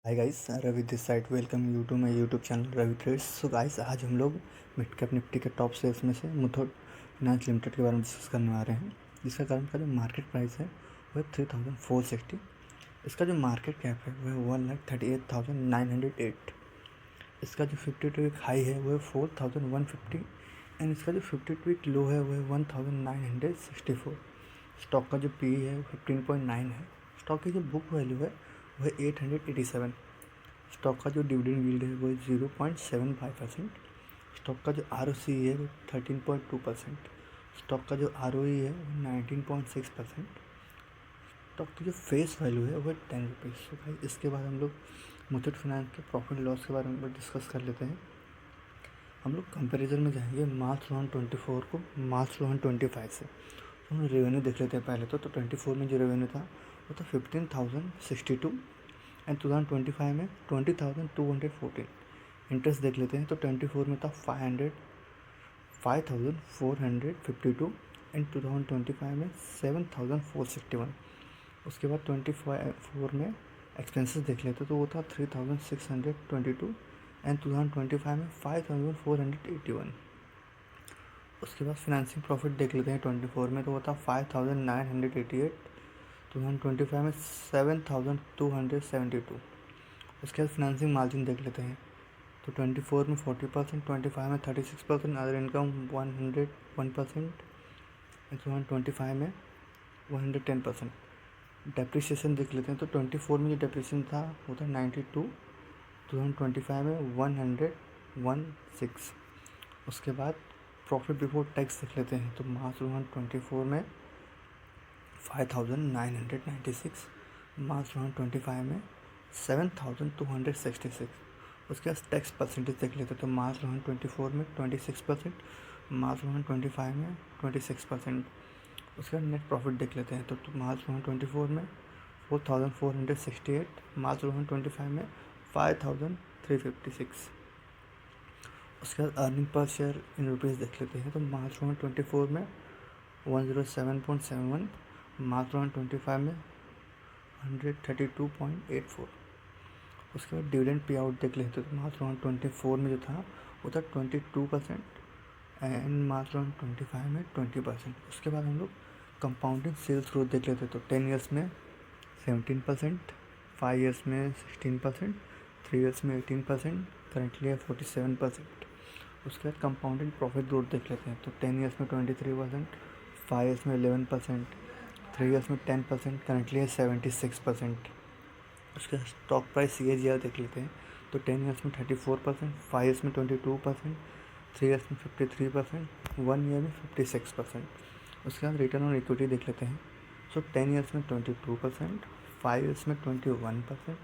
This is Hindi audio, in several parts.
Hi guys, Ravi this side. Welcome you to my YouTube channel Ravi trades. So guys, आज हम लोग मिड कैप निफ्टी के टॉप शेयर्स में से मुथूट फाइनेंस लिमिटेड के बारे में डिस्कस करने आ रहे हैं, जिसका कारण का जो मार्केट प्राइस है वो है 3460। इसका जो मार्केट कैप है वो है 1,38,908। इसका जो 52 वीक हाई है वो है 4150 एंड इसका जो 52 वीक लो है वो है 1964। स्टॉक का जो पी है वो 15.9 है। स्टॉक की जो बुक वैल्यू है वो है 887। स्टॉक का जो डिविडेंड यील्ड है वो 0.75%। स्टॉक का जो ROC है वो 13.2%। स्टॉक का जो ROE है वो 19.6%। स्टॉक की जो फेस वैल्यू है वो है 10 रुपीज़। तो भाई इसके बाद हम लोग मुथूट फाइनेंस के प्रॉफिट लॉस के बारे में डिस्कस कर लेते हैं। हम लोग कंपैरिजन में जाएंगे मार्च 2024 को मार्च 2025 से। तो हम रेवेन्यू देख लेते हैं पहले तो 24 में जो रेवेन्यू था वो था 15,062 एंड 2025 में 20,214। इंटरेस्ट देख लेते हैं तो 24 में था 5,452 एंड 2025 में 7,461। उसके बाद 24 में एक्सपेंसेस देख लेते तो वो था 3,622 एंड 2025 में 5,481। उसके बाद फिनेंसिंग प्रॉफिट देख लेते हैं 24 में तो वो था 5,988। 2025 में 7,272। उसके बाद फिनेंसिंग मार्जिन देख लेते हैं तो 24 में 40%, 25 में 36%, अदर इनकम 101% एंड 2025 में 110%। डेप्रिसिएशन देख लेते हैं तो 24 में जो डेप्रिसिएशन था वो था 92, 2025 में 116। उसके बाद प्रॉफिट बिफोर टैक्स देख लेते हैं तो मार्च 2024 में 5,996, मार्च 2025 में 7,266। उसके बाद टैक्स परसेंटेज देख लेते तो मार्च 2024 में 26%, मार्च 2025 में 26%। उसके बाद नेट प्रॉफिट देख लेते हैं तो मार्च 2024 में 4,468, मार्च 2025 में 5,356। उसके बाद earning per share in rupees देख लेते हैं तो मार्च 2024 में 107.71, मार्च 2025 में 132.84। उसके बाद डिविडेंड पे आउट देख लेते तो मार्च 2024 में जो था वो था 22% एंड मार्च 2025 में 20%। उसके बाद हम लोग कंपाउंडिंग सेल्स ग्रोथ देख लेते तो 10 ईयर्स में 17%, 5 ईयर्स में 16%, 3 ईयर्स में 18%, करेंटली है 47%। उसके बाद कंपाउंडिंग प्रॉफिट ग्रोथ देख लेते हैं तो 10 ईयर्स में 23%, 5 ईयर्स में 11%, 3 ईयर्स में 10%, करेंटली है 76%। उसके स्टॉक प्राइस CAGR देख लेते हैं तो 10 ईयर्स में 34%, 5 ईयर्स में 22%, 3 ईयर्स में 53%, 1 ईयर में 56%। उसके बाद रिटर्न ऑन इक्विटी देख लेते हैं सो 10 ईयर्स में 22%, 5 ईयर्स में 21%,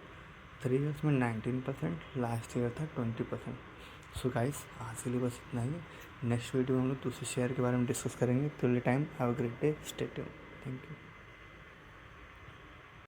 3 ईयर्स में 19%, लास्ट ईयर था 20%। सो गाइस, आज के लिए बस इतना ही। नेक्स्ट वीडियो में हम लोग दूसरे शेयर के बारे में डिस्कस करेंगे। Till the time have a great day, stay tuned. Thank you.